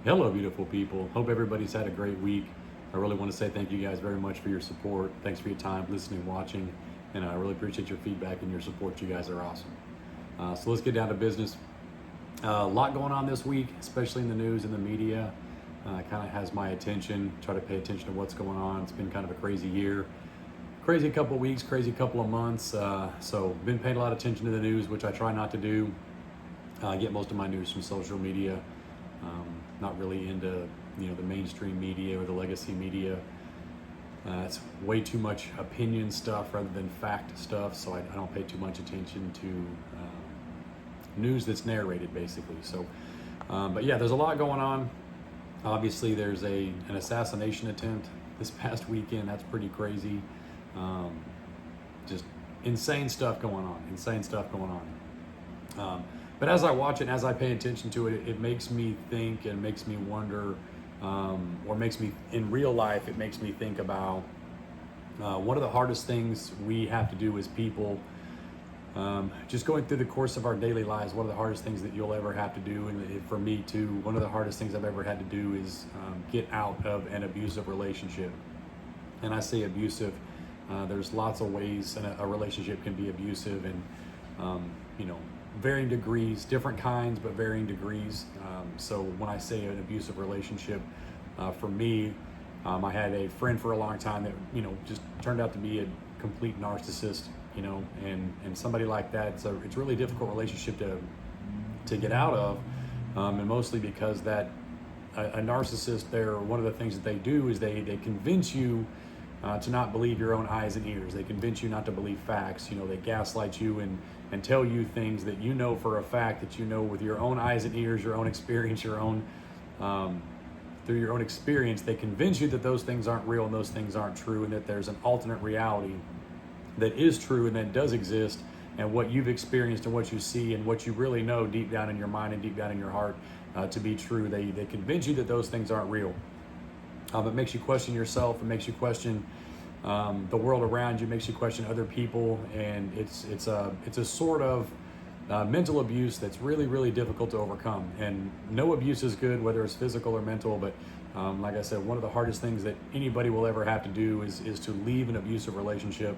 Hello, beautiful people. Hope everybody's had a great week. I really want to say thank you guys very much for your support. Thanks for your time listening, watching, and I really appreciate your feedback and your support. You guys are awesome. So let's get down to business. A lot going on this week, especially in the news and the media. Kind of has my attention. Try to pay attention to what's going on. It's been kind of a crazy year, crazy couple of weeks, crazy couple of months. So been paying a lot of attention to the news, which I try not to do. I get most of my news from social media. Not really into the mainstream media or the legacy media. It's way too much opinion stuff rather than fact stuff, so I don't pay too much attention to news that's narrated, basically. So, but yeah, there's a lot going on. Obviously, there's an assassination attempt this past weekend. That's pretty crazy. Just insane stuff going on. Insane stuff going on. But as I watch it and as I pay attention to it, it makes me think and makes me wonder, or makes me, in real life, it makes me think about one of the hardest things we have to do as people, just going through the course of our daily lives. One of the hardest things that you'll ever have to do, and for me too, one of the hardest things I've ever had to do is get out of an abusive relationship. And I say abusive, there's lots of ways a relationship can be abusive, and varying degrees, different kinds, but varying degrees. So when I say an abusive relationship, for me, I had a friend for a long time that, just turned out to be a complete narcissist, and somebody like that, it's a really difficult relationship to get out of. And mostly because that a narcissist, one of the things that they do is they convince you to not believe your own eyes and ears. They convince you not to believe facts. They gaslight you and tell you things that you know for a fact, that with your own eyes and ears, your own experience, through your own experience, they convince you that those things aren't real and those things aren't true, and that there's an alternate reality that is true and that does exist, and what you've experienced and what you see and what you really know deep down in your mind and deep down in your heart to be true. They convince you that those things aren't real. It makes you question yourself. It makes you question the world around you. Makes you question other people, and it's a sort of mental abuse that's really, really difficult to overcome. And no abuse is good, whether it's physical or mental. But like I said, one of the hardest things that anybody will ever have to do is to leave an abusive relationship.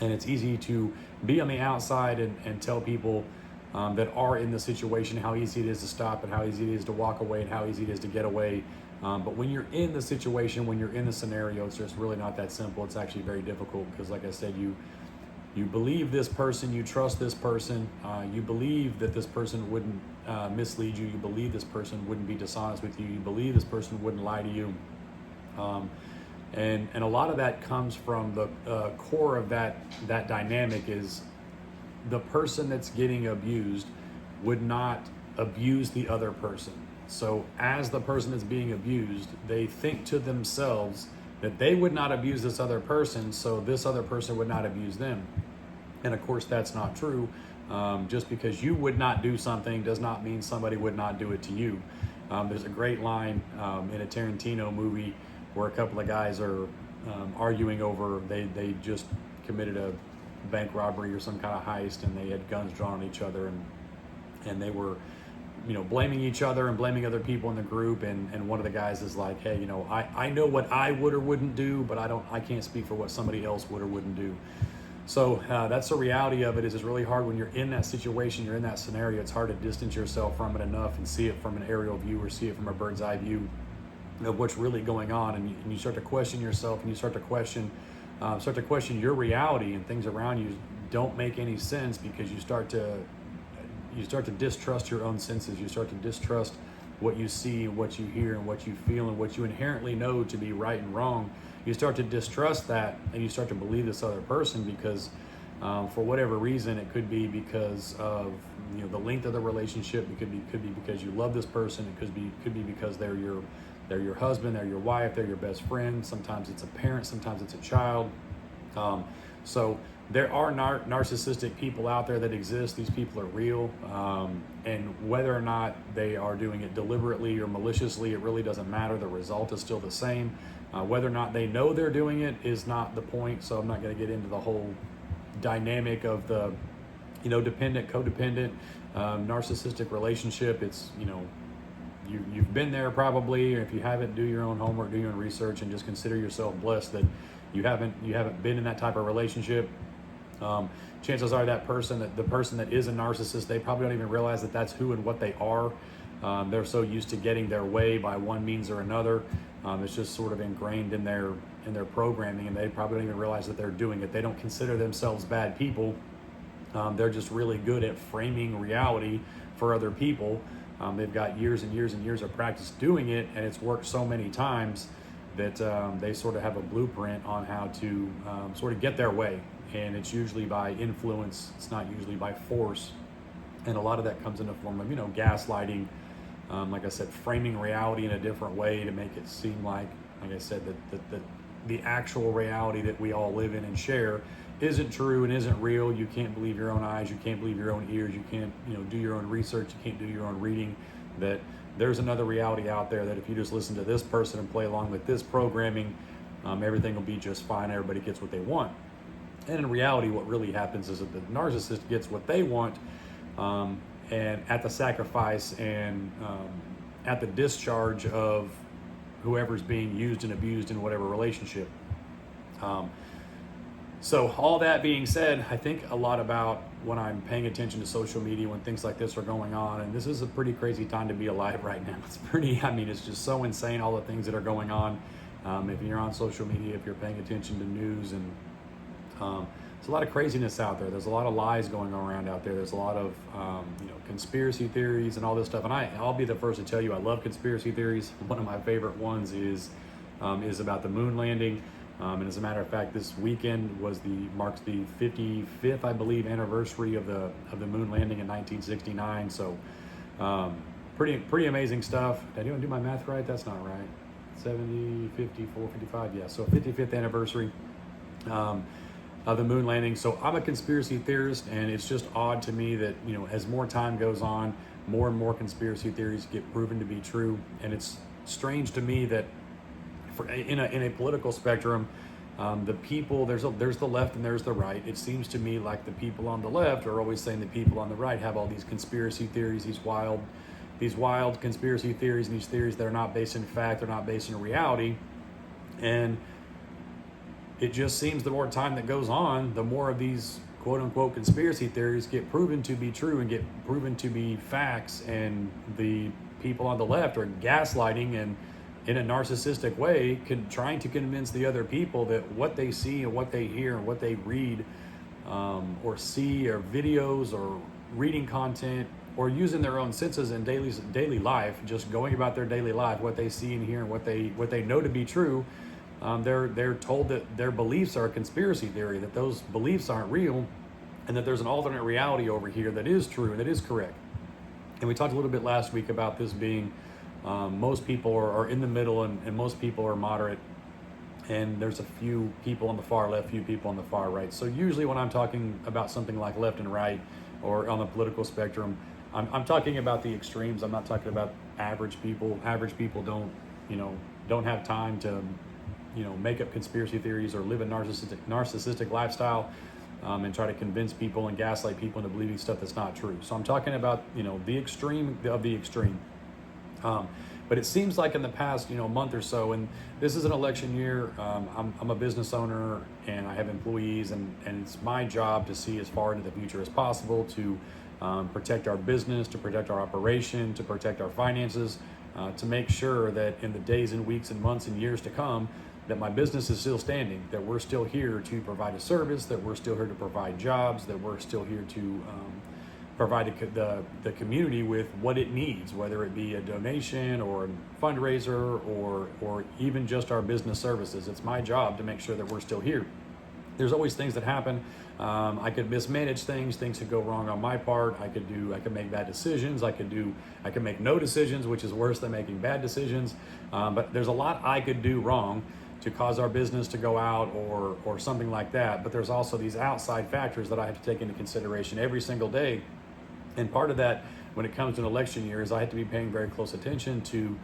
And it's easy to be on the outside and tell people that are in the situation how easy it is to stop, and how easy it is to walk away, and how easy it is to get away. But when you're in the situation, when you're in the scenario, it's just really not that simple. It's actually very difficult because, like I said, you believe this person, you trust this person, you believe that this person wouldn't mislead you, you believe this person wouldn't be dishonest with you, you believe this person wouldn't lie to you. And a lot of that comes from the core of that dynamic is the person that's getting abused would not abuse the other person. So as the person that's being abused, they think to themselves that they would not abuse this other person, so this other person would not abuse them. And of course, that's not true. Just because you would not do something does not mean somebody would not do it to you. There's a great line in a Tarantino movie where a couple of guys are arguing over, they just committed a bank robbery or some kind of heist, and they had guns drawn on each other, and they were blaming each other and blaming other people in the group, and one of the guys is like, hey, I know what I would or wouldn't do, but I can't speak for what somebody else would or wouldn't do. So that's the reality of it. Is it's really hard when you're in that situation, you're in that scenario. It's hard to distance yourself from it enough and see it from an aerial view or see it from a bird's eye view of what's really going on, and you start to question yourself, and you start to question your reality, and things around you don't make any sense because you start to distrust your own senses. You start to distrust what you see, what you hear, and what you feel, and what you inherently know to be right and wrong. You start to distrust that, and you start to believe this other person because for whatever reason, it could be because of the length of the relationship. It could be because you love this person. It could be because they're your husband, they're your wife, they're your best friend. Sometimes it's a parent, sometimes it's a child. So there are narcissistic people out there that exist. These people are real. And whether or not they are doing it deliberately or maliciously, it really doesn't matter. The result is still the same. Whether or not they know they're doing it is not the point. So I'm not going to get into the whole dynamic of the, dependent, codependent, narcissistic relationship. It's, you've been there probably. Or if you haven't, do your own homework, do your own research, and just consider yourself blessed that you haven't been in that type of relationship. Chances are that the person that is a narcissist, they probably don't even realize that that's who and what they are. They're so used to getting their way by one means or another. It's just sort of ingrained in their programming, and they probably don't even realize that they're doing it. They don't consider themselves bad people. They're just really good at framing reality for other people. They've got years and years and years of practice doing it, and it's worked so many times that they sort of have a blueprint on how to sort of get their way. And it's usually by influence. It's not usually by force. And a lot of that comes in the form of, gaslighting. Like I said, framing reality in a different way to make it seem like I said, that the actual reality that we all live in and share isn't true and isn't real. You can't believe your own eyes. You can't believe your own ears. You can't, do your own research. You can't do your own reading. That there's another reality out there that if you just listen to this person and play along with this programming, everything will be just fine. Everybody gets what they want. And in reality, what really happens is that the narcissist gets what they want, and at the sacrifice and at the discharge of whoever's being used and abused in whatever relationship. So all that being said, I think a lot about when I'm paying attention to social media, when things like this are going on, and this is a pretty crazy time to be alive right now. It's just so insane, all the things that are going on. If you're on social media, if you're paying attention to news, and there's a lot of craziness out there. There's a lot of lies going around out there. There's a lot of conspiracy theories and all this stuff. And I'll be the first to tell you, I love conspiracy theories. One of my favorite ones is about the moon landing. And as a matter of fact, this weekend marks the 55th, I believe, anniversary of the moon landing in 1969. So pretty amazing stuff. Did anyone do my math right? That's not right. 70, 54, 55. Yeah. So 55th anniversary. Of the moon landing. So I'm a conspiracy theorist, and it's just odd to me that as more time goes on, more and more conspiracy theories get proven to be true. And it's strange to me that in a political spectrum, the people there's the left and there's the right. It seems to me like the people on the left are always saying the people on the right have all these conspiracy theories, these wild conspiracy theories, and these theories that are not based in fact, they're not based in reality. And it just seems the more time that goes on, the more of these quote unquote conspiracy theories get proven to be true and get proven to be facts. And the people on the left are gaslighting and in a narcissistic way, trying to convince the other people that what they see and what they hear and what they read or see, or videos or reading content or using their own senses in daily life, just going about their daily life, what they see and hear and what they know to be true. They're told that their beliefs are a conspiracy theory, that those beliefs aren't real, and that there's an alternate reality over here that is true and that is correct. And we talked a little bit last week about this being most people are in the middle, and most people are moderate, and there's a few people on the far left, few people on the far right. So usually when I'm talking about something like left and right or on the political spectrum, I'm talking about the extremes. I'm not talking about average people. Average people don't have time to make up conspiracy theories or live a narcissistic lifestyle and try to convince people and gaslight people into believing stuff that's not true. So I'm talking about the extreme of the extreme. But it seems like in the past month or so, and this is an election year, I'm a business owner and I have employees, and it's my job to see as far into the future as possible to protect our business, to protect our operation, to protect our finances, to make sure that in the days and weeks and months and years to come, that my business is still standing, that we're still here to provide a service, that we're still here to provide jobs, that we're still here to provide the community with what it needs, whether it be a donation or a fundraiser or even just our business services. It's my job to make sure that we're still here. There's always things that happen. I could mismanage things could go wrong on my part. I could make bad decisions. I could make no decisions, which is worse than making bad decisions. But there's a lot I could do wrong to cause our business to go out or something like that. But there's also these outside factors that I have to take into consideration every single day. And part of that, when it comes to an election year, is I have to be paying very close attention to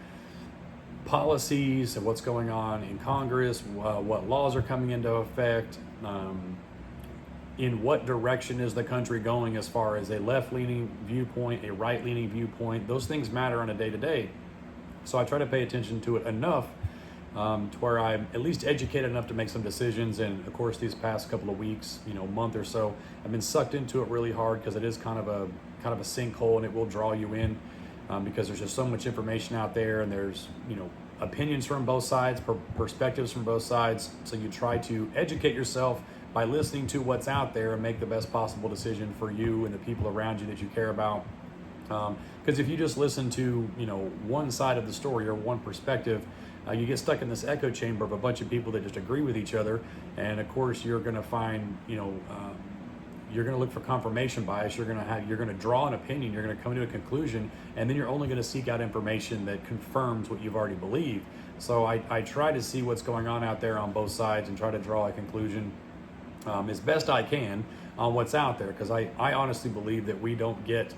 policies and what's going on in Congress, what laws are coming into effect, in what direction is the country going as far as a left-leaning viewpoint, a right-leaning viewpoint. Those things matter on a day-to-day. So I try to pay attention to it enough to where I'm at least educated enough to make some decisions. And of course, these past couple of weeks, month or so, I've been sucked into it really hard because it is kind of a sinkhole, and it will draw you in because there's just so much information out there, and there's opinions from both sides, perspectives from both sides. So you try to educate yourself by listening to what's out there and make the best possible decision for you and the people around you that you care about. Because if you just listen to one side of the story or one perspective, you get stuck in this echo chamber of a bunch of people that just agree with each other, and of course you're going to find you're going to look for confirmation bias. You're going to draw an opinion. You're going to come to a conclusion, and then you're only going to seek out information that confirms what you've already believed. So I try to see what's going on out there on both sides and try to draw a conclusion as best I can on what's out there, because I honestly believe that we don't get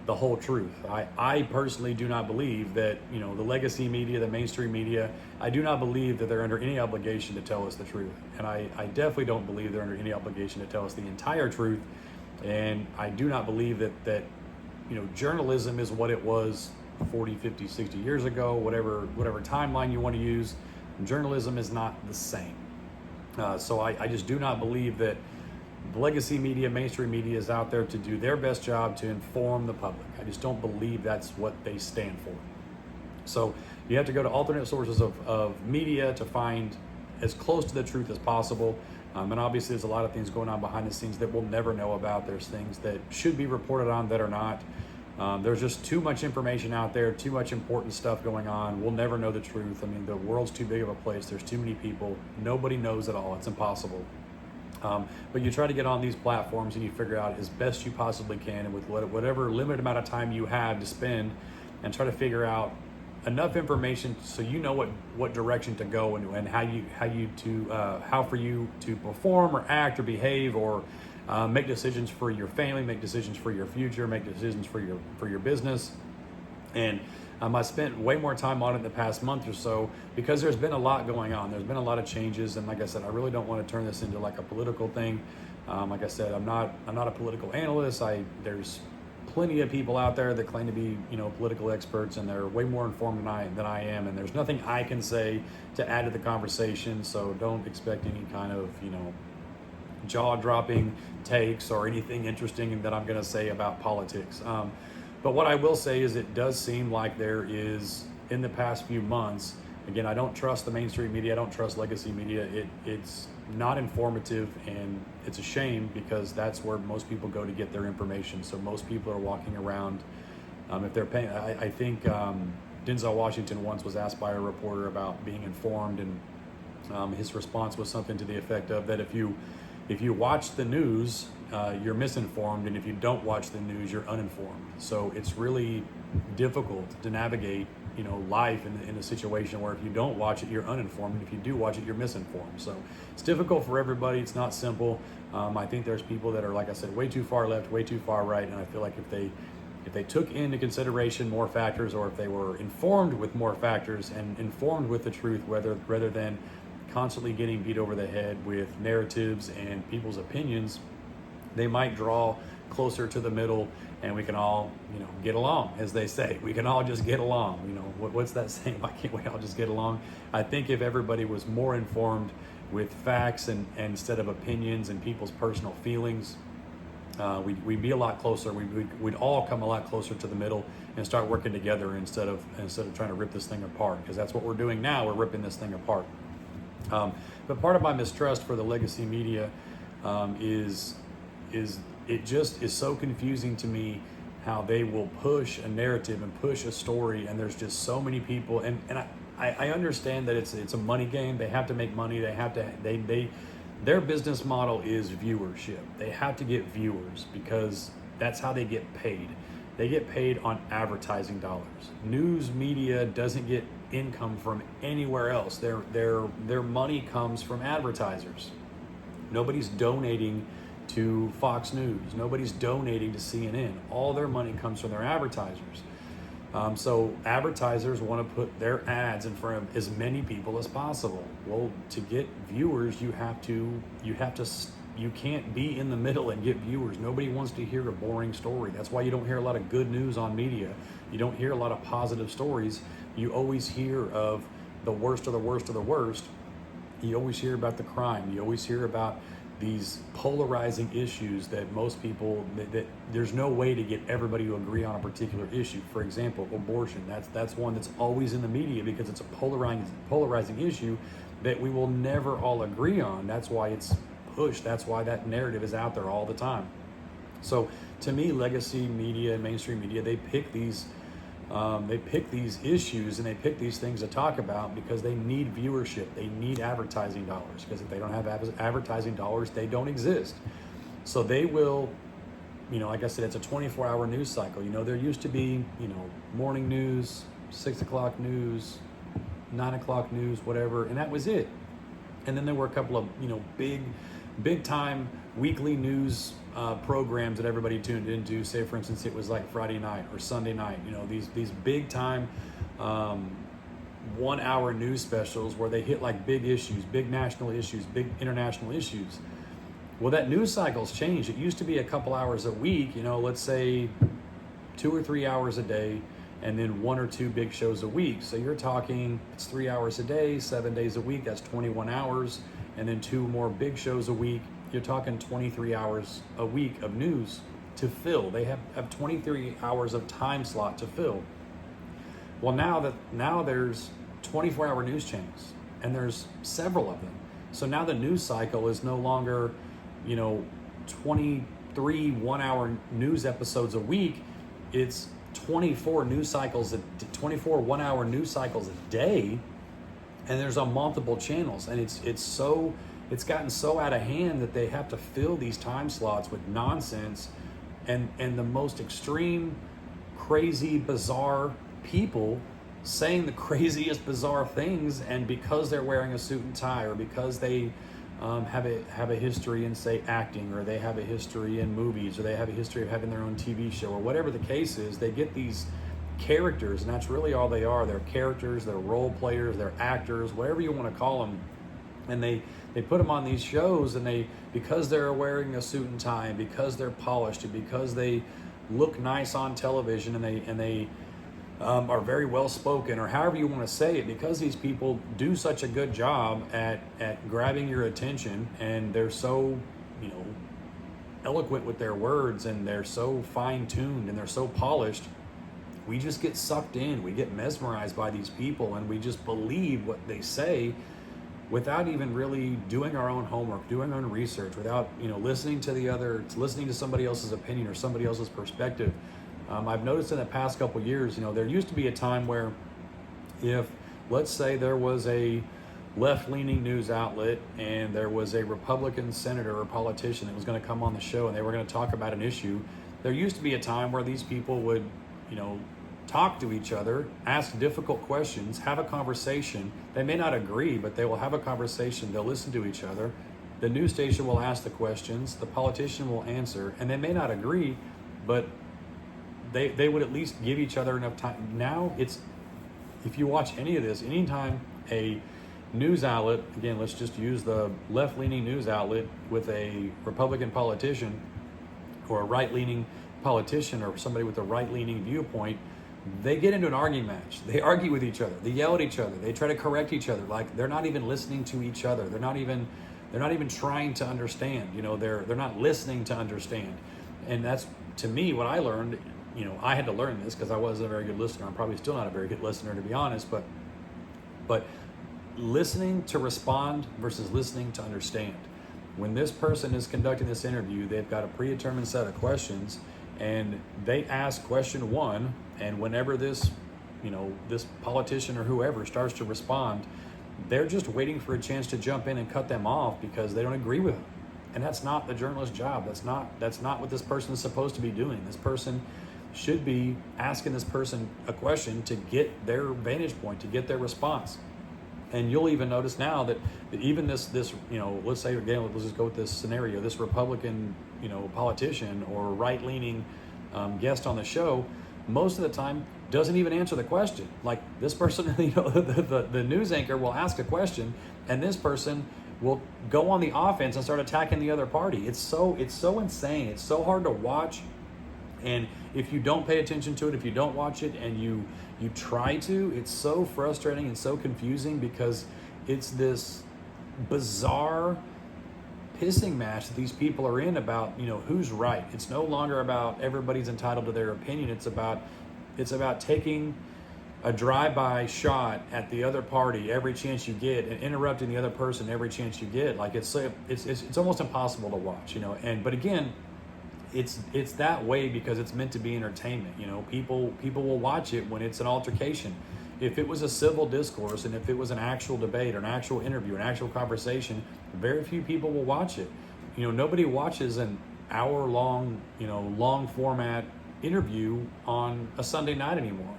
the whole truth. I personally do not believe that the legacy media, the mainstream media, I do not believe that they're under any obligation to tell us the truth. And I definitely don't believe they're under any obligation to tell us the entire truth. And I do not believe that journalism is what it was 40, 50, 60 years ago, whatever timeline you want to use. Journalism is not the same. So I just do not believe that the legacy media, mainstream media is out there to do their best job to inform the public. I just don't believe that's what they stand for. So you have to go to alternate sources of media to find as close to the truth as possible. And obviously there's a lot of things going on behind the scenes that we'll never know about. There's things that should be reported on that are not. There's just too much information out there, too much important stuff going on. We'll never know the truth. I mean, the world's too big of a place. There's too many people. Nobody knows it all. It's impossible. But you try to get on these platforms and you figure out as best you possibly can, and with whatever limited amount of time you have to spend, and try to figure out enough information so you know what direction to go and how for you to perform or act or behave or make decisions for your family, make decisions for your future, make decisions for your business. And I spent way more time on it in the past month or so because there's been a lot going on. There's been a lot of changes, and like I said, I really don't want to turn this into like a political thing. Like I said, I'm not a political analyst. There's plenty of people out there that claim to be political experts, and they're way more informed than I am. And there's nothing I can say to add to the conversation. So don't expect any kind of jaw-dropping takes or anything interesting that I'm going to say about politics. But what I will say is it does seem like there is, in the past few months, again, I don't trust the mainstream media, I don't trust legacy media. It's not informative, and it's a shame because that's where most people go to get their information. So most people are walking around, if they're paying, I think Denzel Washington once was asked by a reporter about being informed, and his response was something to the effect of that if you watch the news, you're misinformed, and if you don't watch the news, you're uninformed. So it's really difficult to navigate, life in a situation where if you don't watch it, you're uninformed, and if you do watch it, you're misinformed. So it's difficult for everybody. It's not simple. I think there's people that are, like I said, way too far left, way too far right, and I feel like if they took into consideration more factors, or if they were informed with more factors and informed with the truth, rather than constantly getting beat over the head with narratives and people's opinions, they might draw closer to the middle, and we can all, get along, as they say. We can all just get along. What's that saying? Why can't we all just get along? I think if everybody was more informed with facts and instead of opinions and people's personal feelings, we'd be a lot closer. We'd all come a lot closer to the middle and start working together instead of trying to rip this thing apart, because that's what we're doing now. We're ripping this thing apart. But part of my mistrust for the legacy media is it just is so confusing to me how they will push a narrative and push a story, and there's just so many people, and I understand that it's a money game. They have to make money. Their business model is viewership. They have to get viewers because that's how they get paid. They get paid on advertising dollars. News media doesn't get income from anywhere else. Their money comes from advertisers. Nobody's donating to Fox News. Nobody's donating to CNN. All their money comes from their advertisers. So advertisers want to put their ads in front of as many people as possible. Well, to get viewers, you can't be in the middle and get viewers. Nobody wants to hear a boring story. That's why you don't hear a lot of good news on media. You don't hear a lot of positive stories you always hear of the worst of the worst of the worst. You always hear about the crime. You always hear about these polarizing issues that most people, that there's no way to get everybody to agree on a particular issue. For example, abortion. That's one that's always in the media because it's a polarizing issue that we will never all agree on. That's why it's pushed. That's why that narrative is out there all the time. So to me, legacy media and mainstream media, they pick these issues and they pick these things to talk about because they need viewership. They need advertising dollars, because if they don't have advertising dollars, they don't exist. So they will, like I said, it's a 24-hour news cycle. There used to be, morning news, 6 o'clock news, 9 o'clock news, whatever, and that was it. And then there were a couple of, big time weekly news programs that everybody tuned into. Say, for instance, it was like Friday night or Sunday night. These big time 1 hour news specials where they hit like big issues, big national issues, big international issues. Well, that news cycle's changed. It used to be a couple hours a week. Let's say 2 or 3 hours a day, and then 1 or 2 big shows a week. So you're talking, it's 3 hours a day, 7 days a week. That's 21 hours. And then 2 more big shows a week. You're talking 23 hours a week of news to fill. They have 23 hours of time slot to fill. Well, now there's 24-hour news channels, and there's several of them. So now the news cycle is no longer, 23 1-hour news episodes a week. It's 24 1-hour news cycles a day, and there's on multiple channels, and it's gotten so out of hand that they have to fill these time slots with nonsense and the most extreme, crazy, bizarre people saying the craziest, bizarre things. And because they're wearing a suit and tie, or because they have a history in, say, acting, or they have a history in movies, or they have a history of having their own TV show, or whatever the case is, they get these characters, and that's really all they are. They're characters, they're role players, they're actors, whatever you want to call them. And they put them on these shows, and because they're wearing a suit and tie, and because they're polished, and because they look nice on television, and they are very well spoken, or however you want to say it, because these people do such a good job at grabbing your attention, and they're so eloquent with their words, and they're so fine-tuned, and they're so polished, we just get sucked in. We get mesmerized by these people, and we just believe what they say without even really doing our own homework, doing our own research, without listening to somebody else's opinion or somebody else's perspective. I've noticed in the past couple years, there used to be a time where, if, let's say, there was a left-leaning news outlet and there was a Republican senator or politician that was going to come on the show and they were going to talk about an issue, there used to be a time where these people would, talk to each other, ask difficult questions, have a conversation. They may not agree, but they will have a conversation. They'll listen to each other. The news station will ask the questions. The politician will answer, and they may not agree, but they would at least give each other enough time. Now if you watch any of this, anytime a news outlet, again, let's just use the left-leaning news outlet with a Republican politician or a right-leaning politician or somebody with a right-leaning viewpoint, they get into an arguing match. They argue with each other. They yell at each other. They try to correct each other. Like, they're not even listening to each other. They're not even trying to understand. They're not listening to understand. And that's, to me, what I learned. I had to learn this because I wasn't a very good listener. I'm probably still not a very good listener, to be honest. But listening to respond versus listening to understand. When this person is conducting this interview, they've got a predetermined set of questions, and they ask question 1, and whenever this politician or whoever starts to respond, they're just waiting for a chance to jump in and cut them off because they don't agree with them. And that's not the journalist's job. That's not what this person is supposed to be doing. This person should be asking this person a question to get their vantage point, to get their response. And you'll even notice now that even this let's say, again, let's just go with this scenario, this Republican, politician or right-leaning guest on the show, most of the time doesn't even answer the question. Like, this person, the news anchor will ask a question, and this person will go on the offense and start attacking the other party. It's so insane. It's so hard to watch. And if you don't pay attention to it, if you don't watch it, and you try to, it's so frustrating and so confusing, because it's this bizarre pissing match that these people are in about, who's right. It's no longer about everybody's entitled to their opinion. It's about taking a drive-by shot at the other party every chance you get, and interrupting the other person every chance you get. Like it's almost impossible to watch, but again, it's that way because it's meant to be entertainment. People will watch it when it's an altercation. If it was a civil discourse, and if it was an actual debate or an actual interview, an actual conversation, very few people will watch it. Nobody watches an hour-long, long format interview on a Sunday night anymore.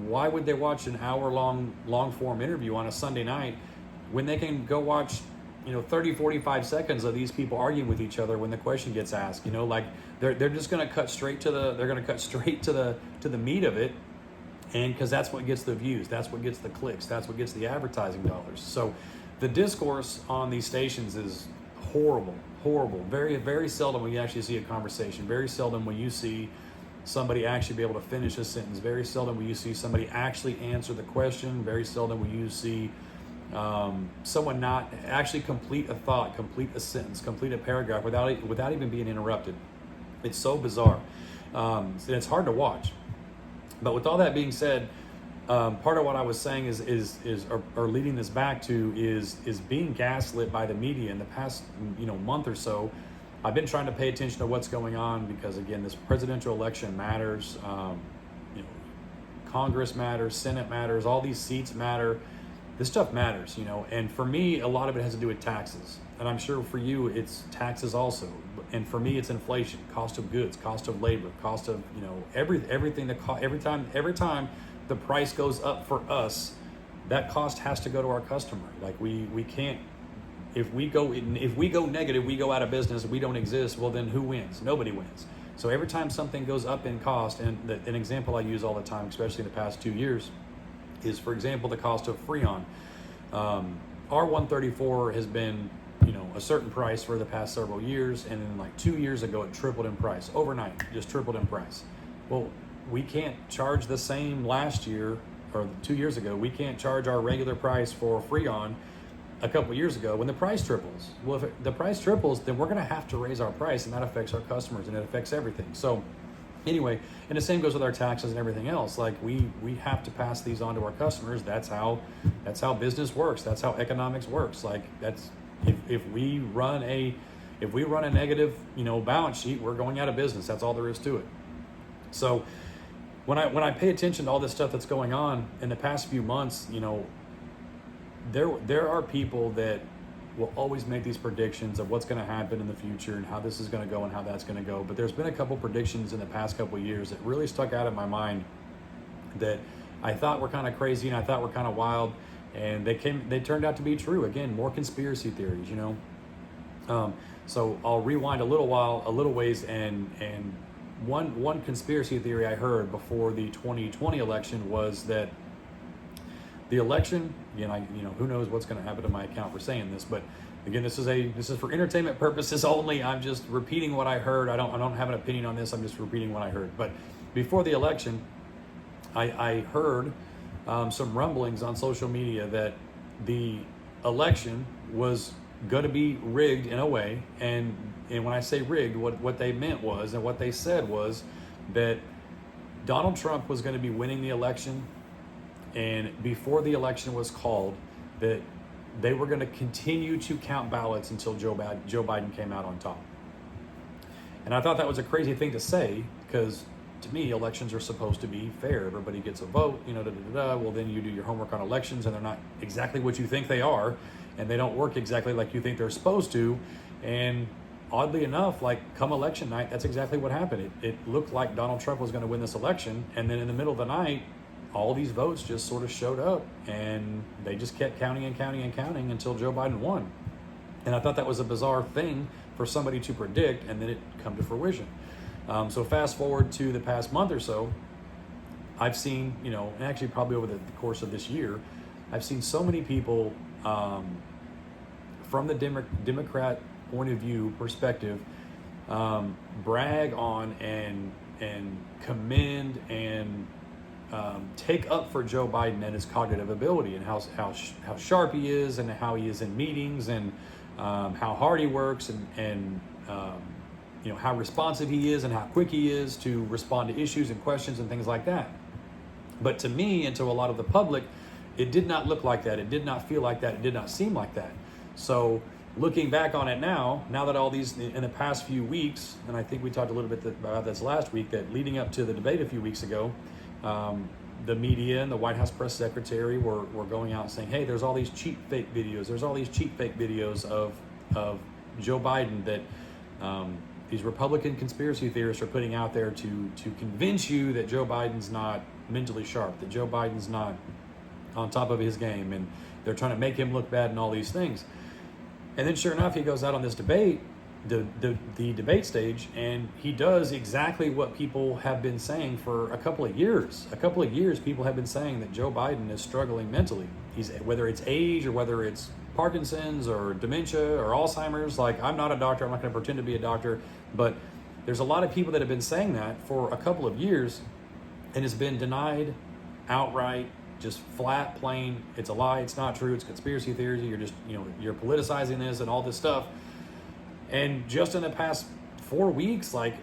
Why would they watch an hour-long, long-form interview on a Sunday night when they can go watch 30, 45 seconds of these people arguing with each other when the question gets asked? Like they're just going to cut straight to the meat of it, and because that's what gets the views, that's what gets the clicks, that's what gets the advertising dollars. So the discourse on these stations is horrible. Very, very seldom will you actually see a conversation. Very seldom will you see somebody actually be able to finish a sentence. Very seldom will you see somebody actually answer the question. Very seldom will you see someone not actually complete a thought, complete a sentence, complete a paragraph without even being interrupted. It's so bizarre. And it's hard to watch. But with all that being said, part of what I was saying is leading this back to is being gaslit by the media in the past month or so. I've been trying to pay attention to what's going on because, again, this presidential election matters. Congress matters, Senate matters, all these seats matter. This stuff matters, and for me, a lot of it has to do with taxes. And I'm sure for you, it's taxes also. And for me, it's inflation, cost of goods, cost of labor, cost of, everything. Every time the price goes up for us, that cost has to go to our customer. Like we can't, if we go negative, we go out of business, we don't exist. Well, then who wins? Nobody wins. So every time something goes up in cost, and an example I use all the time, especially in the past 2 years, is, for example, the cost of Freon. R134 has been, a certain price for the past several years, and then like 2 years ago, it tripled in price overnight, just tripled in price. Well, we can't charge the same last year or 2 years ago. We can't charge our regular price for Freon a couple years ago when the price triples. Well, if the price triples, then we're going to have to raise our price, and that affects our customers, and it affects everything. So anyway, and the same goes with our taxes and everything else. Like we have to pass these on to our customers. That's how business works. That's how economics works. Like if we run a negative, balance sheet, we're going out of business. That's all there is to it. So when I pay attention to all this stuff that's going on in the past few months, there are people that will always make these predictions of what's going to happen in the future and how this is going to go and how that's going to go. But there's been a couple predictions in the past couple of years that really stuck out in my mind that I thought were kind of crazy and I thought were kind of wild, and they turned out to be true. Again, more conspiracy theories, So I'll rewind a little ways, and one conspiracy theory I heard before the 2020 election was that the election, again, who knows what's going to happen to my account for saying this, but again, this is for entertainment purposes only. I'm just repeating what I heard. I don't have an opinion on this. I'm just repeating what I heard. But before the election, I heard some rumblings on social media that the election was going to be rigged in a way, and when I say rigged, what they meant was, and what they said was, that Donald Trump was going to be winning the election. And before the election was called, that they were going to continue to count ballots until Joe Biden came out on top. And I thought that was a crazy thing to say, because to me, elections are supposed to be fair. Everybody gets a vote, Well, then you do your homework on elections, and they're not exactly what you think they are, and they don't work exactly like you think they're supposed to. And oddly enough, like come election night, that's exactly what happened. It looked like Donald Trump was going to win this election, and then in the middle of the night, all these votes just sort of showed up, and they just kept counting and counting and counting until Joe Biden won. And I thought that was a bizarre thing for somebody to predict, and then it come to fruition. So fast forward to the past month or so, I've seen, and actually probably over the course of this year, I've seen so many people from the Democrat point of view perspective brag on and and commend and take up for Joe Biden and his cognitive ability, and how sharp he is, and how he is in meetings, and how hard he works, and how responsive he is, and how quick he is to respond to issues and questions and things like that. But to me and to a lot of the public, it did not look like that. It did not feel like that. It did not seem like that. So looking back on it now that all these, in the past few weeks, and I think we talked a little bit about this last week, that leading up to the debate a few weeks ago, the media and the White House press secretary were going out and saying, hey, there's all these cheap fake videos. There's all these cheap fake videos of Joe Biden that these Republican conspiracy theorists are putting out there to convince you that Joe Biden's not mentally sharp, that Joe Biden's not on top of his game, and they're trying to make him look bad and all these things. And then sure enough, he goes out on this debate, the debate stage, and he does exactly what people have been saying for a couple of years. People have been saying that Joe Biden is struggling mentally. Whether it's age, or whether it's Parkinson's or dementia or Alzheimer's. Like, I'm not a doctor, I'm not going to pretend to be a doctor, but there's a lot of people that have been saying that for a couple of years, and it's been denied outright, just flat, plain. It's a lie, it's not true, it's conspiracy theory, you're politicizing this and all this stuff. And just in the past 4 weeks, like,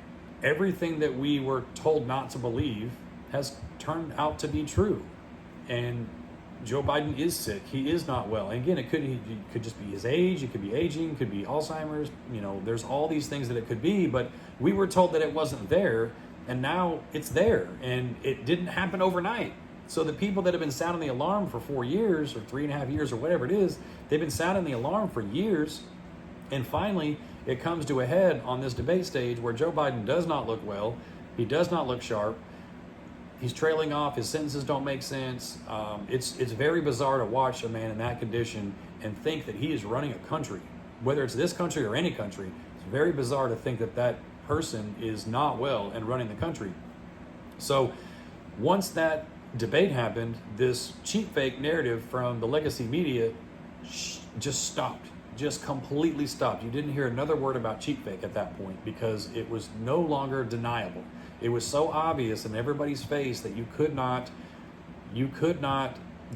everything that we were told not to believe has turned out to be true. And Joe Biden is sick. He is not well. And again, it could just be his age. It could be aging. It could be Alzheimer's. There's all these things that it could be. But we were told that it wasn't there, and now it's there. And it didn't happen overnight. So the people that have been sounding the alarm for 4 years or 3.5 years or whatever it is, they've been sounding the alarm for years. And finally, it comes to a head on this debate stage where Joe Biden does not look well. He does not look sharp. He's trailing off. His sentences don't make sense. It's very bizarre to watch a man in that condition and think that he is running a country, whether it's this country or any country. It's very bizarre to think that that person is not well and running the country. So once that debate happened, this cheap fake narrative from the legacy media just stopped. Just completely stopped. You didn't hear another word about cheap fake at that point, because it was no longer deniable. It was so obvious in everybody's face that you could not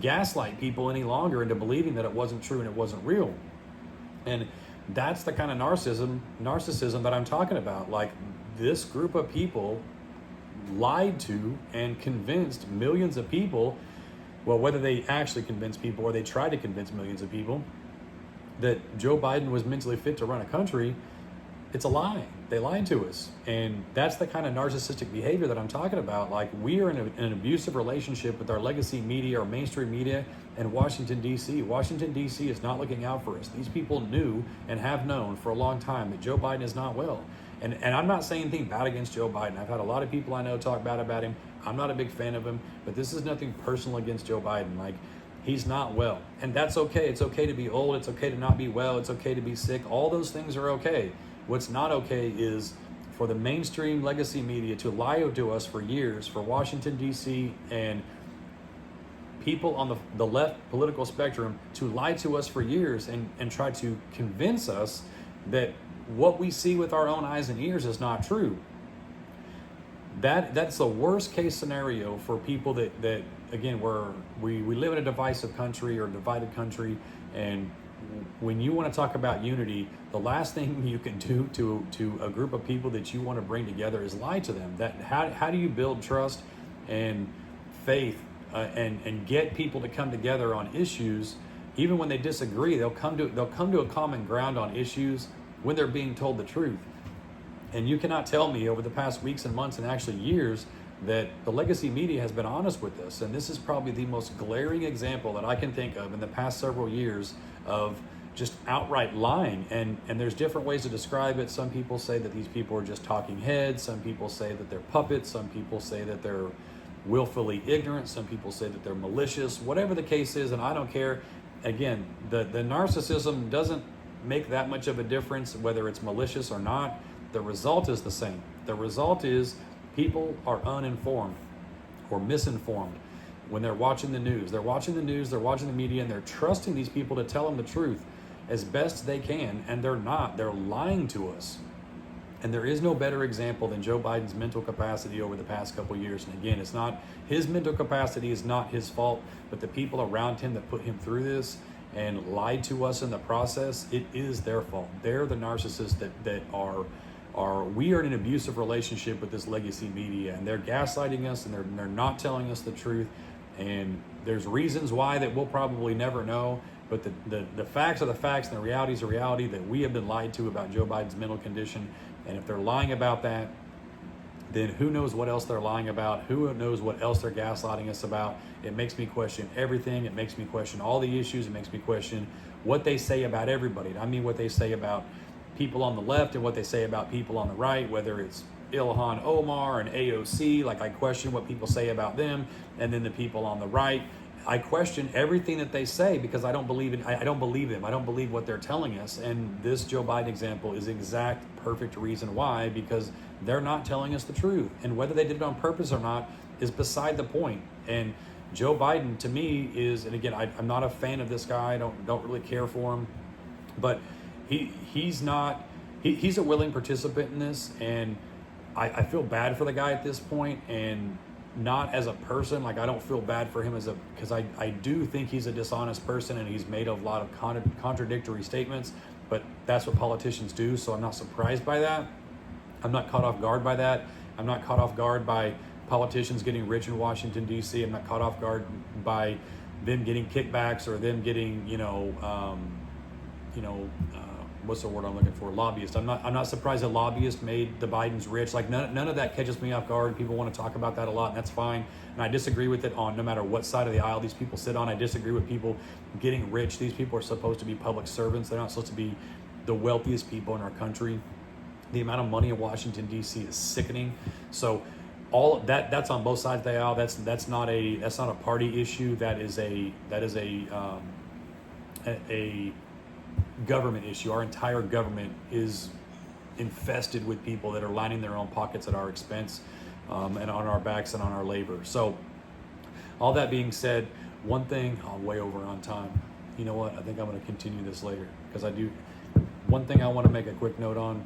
gaslight people any longer into believing that it wasn't true and it wasn't real. And that's the kind of narcissism that I'm talking about. Like, this group of people lied to and convinced millions of people, well, whether they actually convinced people or they tried to convince millions of people that Joe Biden was mentally fit to run a country. It's a lie. They lied to us. And that's the kind of narcissistic behavior that I'm talking about. Like, we are in an abusive relationship with our legacy media, our mainstream media, and Washington, D.C. Washington, D.C. is not looking out for us. These people knew and have known for a long time that Joe Biden is not well. And I'm not saying anything bad against Joe Biden. I've had a lot of people I know talk bad about him. I'm not a big fan of him, but this is nothing personal against Joe Biden. Like, he's not well. And that's okay. It's okay to be old. It's okay to not be well. It's okay to be sick. All those things are okay. What's not okay is for the mainstream legacy media to lie to us for years, for Washington, D.C. and people on the left political spectrum to lie to us for years and try to convince us that what we see with our own eyes and ears is not true. That's the worst case scenario for people that again, we live in a divisive country or divided country, and when you want to talk about unity, the last thing you can do to a group of people that you want to bring together is lie to them. How do you build trust and faith and get people to come together on issues, even when they disagree? They'll come to a common ground on issues when they're being told the truth. And you cannot tell me over the past weeks and months and actually years that the legacy media has been honest with us. And this is probably the most glaring example that I can think of in the past several years of just outright lying. And there's different ways to describe it. Some people say that these people are just talking heads. Some people say that they're puppets. Some people say that they're willfully ignorant. Some people say that they're malicious. Whatever the case is, and I don't care. Again, the narcissism doesn't make that much of a difference whether it's malicious or not. The result is the same. The result is people are uninformed or misinformed when they're watching the news. They're watching the news, they're watching the media, and they're trusting these people to tell them the truth as best they can, and they're not. They're lying to us. And there is no better example than Joe Biden's mental capacity over the past couple of years. And again, it's not his mental capacity is not his fault, but the people around him that put him through this and lied to us in the process, it is their fault. They're the narcissists that are we are in an abusive relationship with this legacy media, and they're gaslighting us, and they're not telling us the truth. And there's reasons why that we'll probably never know. But the facts are the facts, and the reality is the reality that we have been lied to about Joe Biden's mental condition. And if they're lying about that, then who knows what else they're lying about? Who knows what else they're gaslighting us about? It makes me question everything. It makes me question all the issues. It makes me question what they say about everybody. I mean, what they say about people on the left and what they say about people on the right, whether it's Ilhan Omar and AOC. Like, I question what people say about them, and then the people on the right, I question everything that they say because I don't believe in. I don't believe them. I don't believe what they're telling us. And this Joe Biden example is exact, perfect reason why, because they're not telling us the truth. And whether they did it on purpose or not is beside the point. And Joe Biden, to me, is, and again, I'm not a fan of this guy. I don't really care for him, but he's not. He's a willing participant in this, and I feel bad for the guy at this point, and not as a person. Like, I don't feel bad for him because I do think he's a dishonest person, and he's made a lot of contradictory statements, but that's what politicians do. So I'm not surprised by that. I'm not caught off guard by that. I'm not caught off guard by politicians getting rich in Washington, D.C. I'm not caught off guard by them getting kickbacks or them getting, what's the word I'm looking for? Lobbyists. I'm not surprised that lobbyists made the Bidens rich. Like, none of that catches me off guard. People want to talk about that a lot, and that's fine. And I disagree with it on no matter what side of the aisle these people sit on. I disagree with people getting rich. These people are supposed to be public servants. They're not supposed to be the wealthiest people in our country. The amount of money in Washington, D.C. is sickening. So all that's on both sides of the aisle. That's not a party issue. That is a government issue. Our entire government is infested with people that are lining their own pockets at our expense, and on our backs and on our labor. So all that being said, one thing, I'm way over on time. You know what? I think I'm going to continue this later because one thing I want to make a quick note on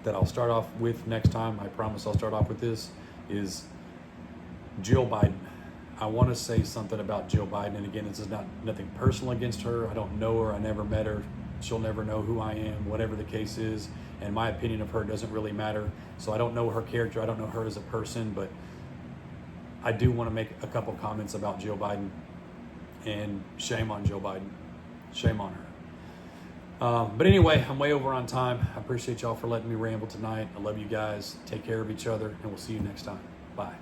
that I'll start off with next time. I promise I'll start off with this is Jill Biden. I want to say something about Jill Biden, and again, this is nothing personal against her. I don't know her. I never met her. She'll never know who I am, whatever the case is, and my opinion of her doesn't really matter. So I don't know her character. I don't know her as a person, but I do want to make a couple comments about Jill Biden, and shame on Jill Biden. Shame on her. But anyway, I'm way over on time. I appreciate y'all for letting me ramble tonight. I love you guys. Take care of each other, and we'll see you next time. Bye.